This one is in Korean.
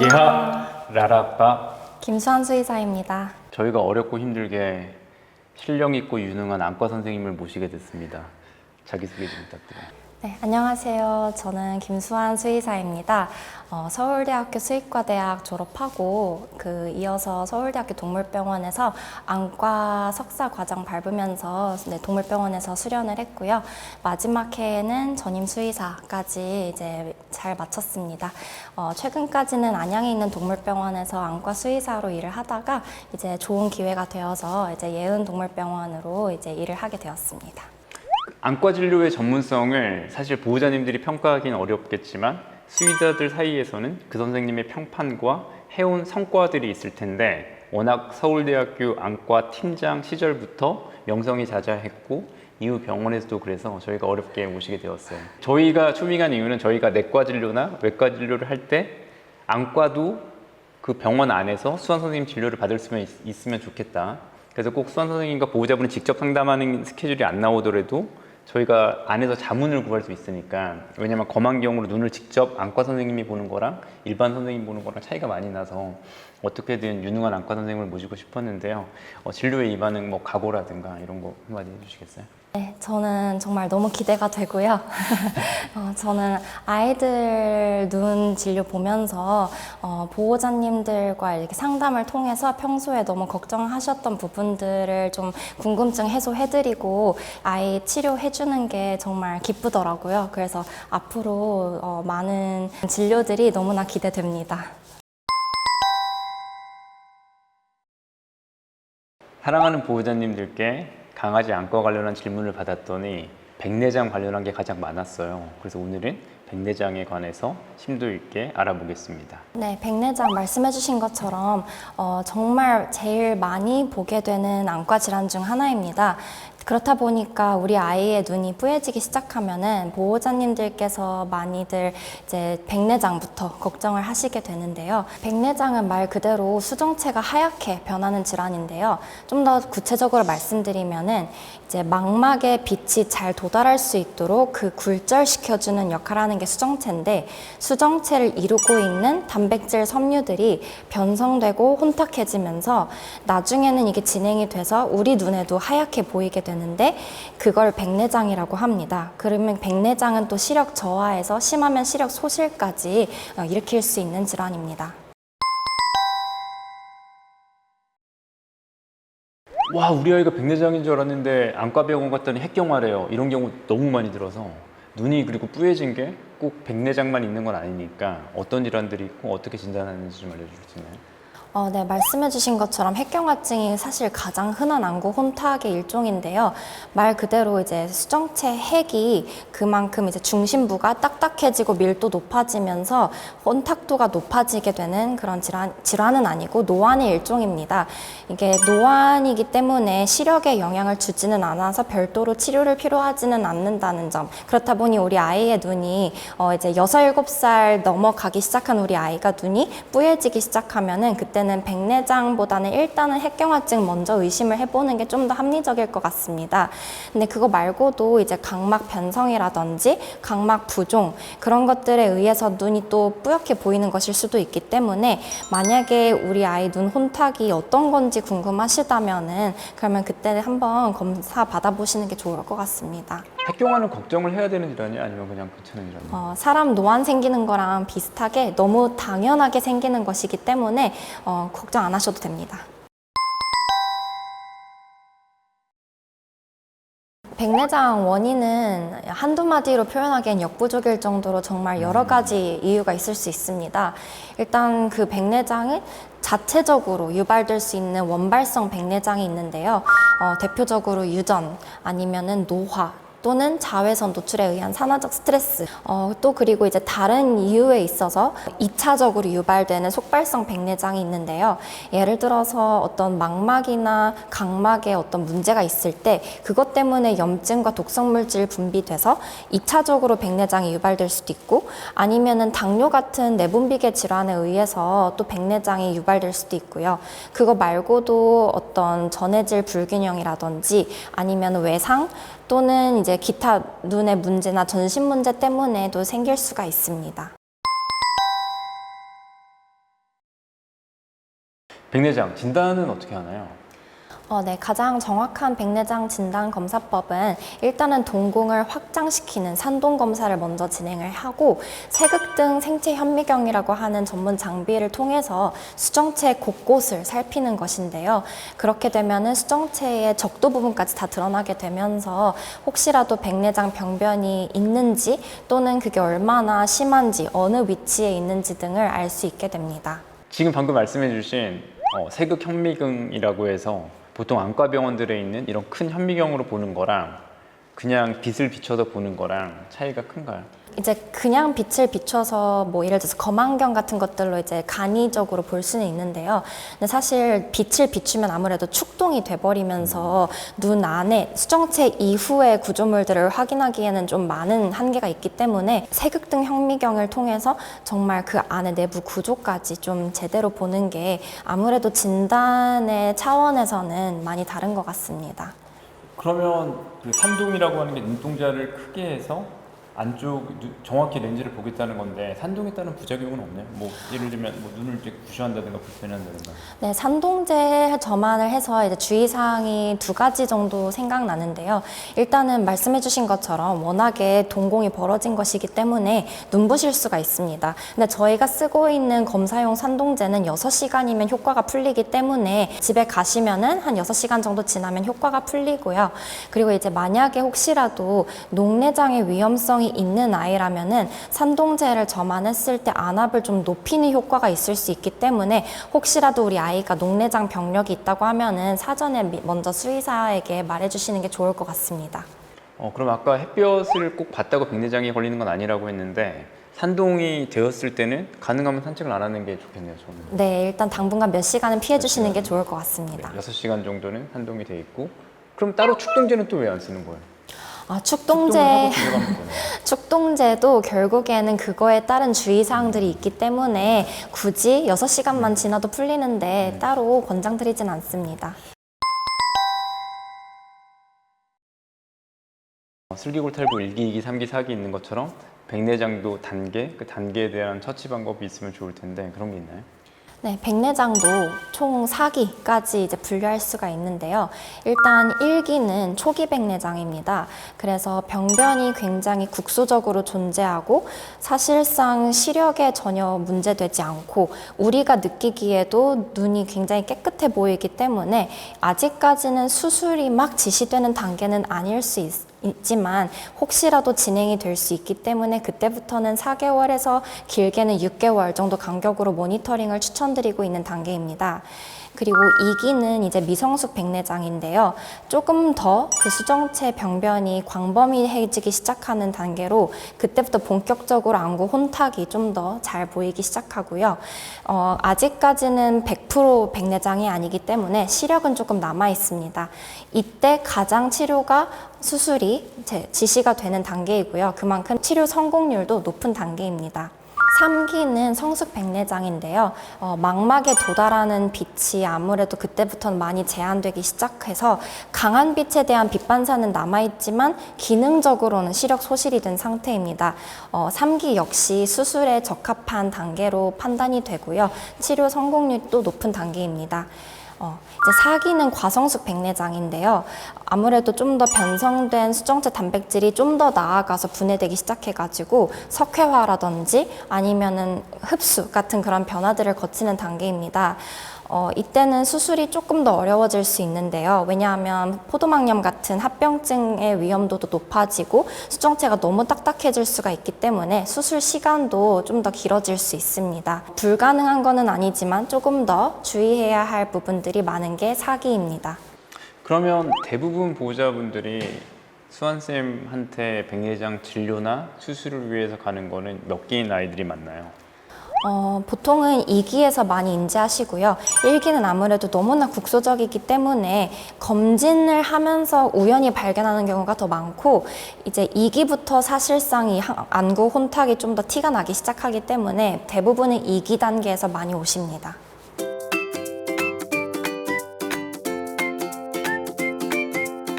예하 라라빠. 김수환 수의사입니다. 저희가 어렵고 힘들게 실력 있고 유능한 안과 선생님을 모시게 됐습니다. 자기소개 좀 부탁드려요. 네, 안녕하세요. 저는 김수환 수의사입니다. 서울대학교 수의과대학 졸업하고 이어서 서울대학교 동물병원에서 안과 석사 과정 밟으면서 동물병원에서 수련을 했고요. 마지막 해에는 전임 수의사까지 이제 잘 마쳤습니다. 최근까지는 안양에 있는 동물병원에서 안과 수의사로 일을 하다가 이제 좋은 기회가 되어서 이제 예은 동물병원으로 이제 일을 하게 되었습니다. 안과 진료의 전문성을 사실 보호자님들이 평가하기는 어렵겠지만 수의자들 사이에서는 그 선생님의 평판과 해온 성과들이 있을 텐데, 워낙 서울대학교 안과 팀장 시절부터 명성이 자자했고 이후 병원에서도 그래서 저희가 어렵게 모시게 되었어요. 저희가 초빙한 이유는 저희가 내과 진료나 외과 진료를 할 때 안과도 그 병원 안에서 수환 선생님 진료를 받을 수 있으면 좋겠다. 그래서 꼭 수환 선생님과 보호자분이 직접 상담하는 스케줄이 안 나오더라도 저희가 안에서 자문을 구할 수 있으니까, 왜냐면 검안경으로 눈을 직접 안과 선생님이 보는 거랑 일반 선생님이 보는 거랑 차이가 많이 나서 어떻게든 유능한 안과 선생님을 모시고 싶었는데요. 진료에 임하는 각오라든가 이런 거 한마디 해주시겠어요? 네, 저는 정말 너무 기대가 되고요. 저는 아이들 눈 진료 보면서 보호자님들과 이렇게 상담을 통해서 평소에 너무 걱정하셨던 부분들을 좀 궁금증 해소해드리고 아이 치료해주는 게 정말 기쁘더라고요. 그래서 앞으로 많은 진료들이 너무나 기대됩니다. 사랑하는 보호자님들께 강아지 안과 관련한 질문을 받았더니 백내장 관련한 게 가장 많았어요. 그래서 오늘은 백내장에 관해서 심도 있게 알아보겠습니다. 네, 백내장 말씀해주신 것처럼 정말 제일 많이 보게 되는 안과 질환 중 하나입니다. 그렇다 보니까 우리 아이의 눈이 뿌얘지기 시작하면은 보호자님들께서 많이들 이제 백내장부터 걱정을 하시게 되는데요. 백내장은 말 그대로 수정체가 하얗게 변하는 질환인데요. 좀 더 구체적으로 말씀드리면은 이제 망막에 빛이 잘 도달할 수 있도록 굴절시켜주는 역할을 하는 게 수정체인데, 수정체를 이루고 있는 단백질 섬유들이 변성되고 혼탁해지면서 나중에는 이게 진행이 돼서 우리 눈에도 하얗게 보이게 되는데, 그걸 백내장이라고 합니다. 그러면 백내장은 또 시력 저하에서 심하면 시력 소실까지 일으킬 수 있는 질환입니다. 와, 우리 아이가 백내장인 줄 알았는데 안과병원 갔더니 핵경화래요. 이런 경우 너무 많이 들어서 눈이 그리고 뿌얘진 게 꼭 백내장만 있는 건 아니니까 어떤 질환들이 있고 어떻게 진단하는지 좀 알려주실 수 있나요? 네, 말씀해주신 것처럼 핵경화증이 사실 가장 흔한 안구 혼탁의 일종인데요. 말 그대로 이제 수정체 핵이 그만큼 이제 중심부가 딱딱해지고 밀도 높아지면서 혼탁도가 높아지게 되는 그런 질환은 아니고 노안의 일종입니다. 이게 노안이기 때문에 시력에 영향을 주지는 않아서 별도로 치료를 필요하지는 않는다는 점. 그렇다 보니 우리 아이의 눈이 이제 6, 7살 넘어가기 시작한 우리 아이가 눈이 뿌얘지기 시작하면은 그때는 백내장보다는 일단은 핵경화증 먼저 의심을 해보는 게 좀 더 합리적일 것 같습니다. 근데 그거 말고도 이제 각막 변성이라든지 각막 부종 그런 것들에 의해서 눈이 또 뿌옇게 보이는 것일 수도 있기 때문에, 만약에 우리 아이 눈 혼탁이 어떤 건지 궁금하시다면은 그러면 그때 한번 검사 받아보시는 게 좋을 것 같습니다. 핵경화는 걱정을 해야 되는 질환이 아니면 그냥 괜찮은 질환이에요? 사람 노안 생기는 거랑 비슷하게 너무 당연하게 생기는 것이기 때문에 걱정 안 하셔도 됩니다. 백내장 원인은 한두 마디로 표현하기엔 역부족일 정도로 정말 여러 가지 이유가 있을 수 있습니다. 일단 그 백내장은 자체적으로 유발될 수 있는 원발성 백내장이 있는데요. 대표적으로 유전 아니면은 노화 또는 자외선 노출에 의한 산화적 스트레스, 또 그리고 이제 다른 이유에 있어서 2차적으로 유발되는 속발성 백내장이 있는데요. 예를 들어서 어떤 망막이나 각막에 어떤 문제가 있을 때 그것 때문에 염증과 독성 물질 분비돼서 2차적으로 백내장이 유발될 수도 있고, 아니면은 당뇨 같은 내분비계 질환에 의해서 또 백내장이 유발될 수도 있고요. 그거 말고도 어떤 전해질 불균형이라든지 아니면 외상 또는 이제 기타 눈의 문제나 전신 문제 때문에도 생길 수가 있습니다. 백내장 진단은 어떻게 하나요? 네, 가장 정확한 백내장 진단 검사법은 일단은 동공을 확장시키는 산동 검사를 먼저 진행을 하고 세극등 생체 현미경이라고 하는 전문 장비를 통해서 수정체 곳곳을 살피는 것인데요. 그렇게 되면은 수정체의 적도 부분까지 다 드러나게 되면서 혹시라도 백내장 병변이 있는지 또는 그게 얼마나 심한지 어느 위치에 있는지 등을 알 수 있게 됩니다. 지금 방금 말씀해주신 세극 현미경이라고 해서 보통 안과 병원들에 있는 이런 큰 현미경으로 보는 거랑 그냥 빛을 비춰서 보는 거랑 차이가 큰가요? 이제 그냥 빛을 비춰서 뭐 예를 들어서 검안경 같은 것들로 이제 간이적으로 볼 수는 있는데요. 근데 사실 빛을 비추면 아무래도 축동이 돼버리면서 눈 안에 수정체 이후의 구조물들을 확인하기에는 좀 많은 한계가 있기 때문에 세극등 현미경을 통해서 정말 그 안에 내부 구조까지 좀 제대로 보는 게 아무래도 진단의 차원에서는 많이 다른 것 같습니다. 그러면 그 산동이라고 하는 게 눈동자를 크게 해서 안쪽 정확히 렌즈를 보겠다는 건데 산동에 따른 부작용은 없나요? 뭐 예를 들면 뭐 눈을 이제 부셔한다든가 불편한다든가. 네, 산동제 점안을 해서 이제 주의사항이 두 가지 정도 생각나는데요. 일단은 말씀해주신 것처럼 워낙에 동공이 벌어진 것이기 때문에 눈부실 수가 있습니다. 근데 저희가 쓰고 있는 검사용 산동제는 6시간이면 효과가 풀리기 때문에 집에 가시면은 한 6시간 정도 지나면 효과가 풀리고요. 그리고 이제 만약에 혹시라도 녹내장의 위험성이 있는 아이라면은 산동제를 점안했을 때 안압을 좀 높이는 효과가 있을 수 있기 때문에 혹시라도 우리 아이가 녹내장 병력이 있다고 하면은 사전에 먼저 수의사에게 말해주시는 게 좋을 것 같습니다. 그럼 아까 햇볕을 꼭 봤다고 백내장이 걸리는 건 아니라고 했는데 산동이 되었을 때는 가능하면 산책을 안 하는 게 좋겠네요, 저는. 네, 일단 당분간 몇 시간은 피해 주시는 게 좋을 것 같습니다. 6시간 정도는 산동이 돼 있고 그럼 따로 축동제는 또 왜 안 쓰는 거예요? 축동제도 결국에는 그거에 따른 주의사항들이 있기 때문에 굳이 6시간만 지나도 풀리는데 따로 권장드리진 않습니다. 슬기골탈구 1기, 2기, 3기, 4기 있는 것처럼 백내장도 단계, 그 단계에 대한 처치 방법이 있으면 좋을 텐데 그런 게 있나요? 네, 백내장도 총 4기까지 이제 분류할 수가 있는데요. 일단 1기는 초기 백내장입니다. 그래서 병변이 굉장히 국소적으로 존재하고 사실상 시력에 전혀 문제되지 않고 우리가 느끼기에도 눈이 굉장히 깨끗해 보이기 때문에 아직까지는 수술이 막 지시되는 단계는 아닐 수 있지만 혹시라도 진행이 될 수 있기 때문에 그때부터는 4개월에서 길게는 6개월 정도 간격으로 모니터링을 추천드리고 있는 단계입니다. 그리고 2기는 이제 미성숙 백내장인데요. 조금 더 그 수정체 병변이 광범위해지기 시작하는 단계로 그때부터 본격적으로 안구 혼탁이 좀 더 잘 보이기 시작하고요. 아직까지는 100% 백내장이 아니기 때문에 시력은 조금 남아 있습니다. 이때 가장 치료가 수술이 지시가 되는 단계이고요. 그만큼 치료 성공률도 높은 단계입니다. 3기는 성숙 백내장인데요. 망막에 도달하는 빛이 아무래도 그때부터는 많이 제한되기 시작해서 강한 빛에 대한 빛 반사는 남아있지만 기능적으로는 시력 소실이 된 상태입니다. 3기 역시 수술에 적합한 단계로 판단이 되고요. 치료 성공률도 높은 단계입니다. 이제 4기는 과성숙 백내장인데요. 아무래도 좀 더 변성된 수정체 단백질이 좀 더 나아가서 분해되기 시작해가지고 석회화라든지 아니면은 흡수 같은 그런 변화들을 거치는 단계입니다. 이때는 수술이 조금 더 어려워질 수 있는데요. 왜냐하면 포도막염 같은 합병증의 위험도도 높아지고 수정체가 너무 딱딱해질 수가 있기 때문에 수술 시간도 좀 더 길어질 수 있습니다. 불가능한 거는 아니지만 조금 더 주의해야 할 부분들이 많은 게 4기입니다. 그러면 대부분 보호자분들이 수환쌤한테 백내장 진료나 수술을 위해서 가는 거는 몇 기인 아이들이 많나요? 보통은 2기에서 많이 인지하시고요. 1기는 아무래도 너무나 국소적이기 때문에 검진을 하면서 우연히 발견하는 경우가 더 많고 이제 2기부터 사실상 이 안구 혼탁이 좀 더 티가 나기 시작하기 때문에 대부분은 2기 단계에서 많이 오십니다.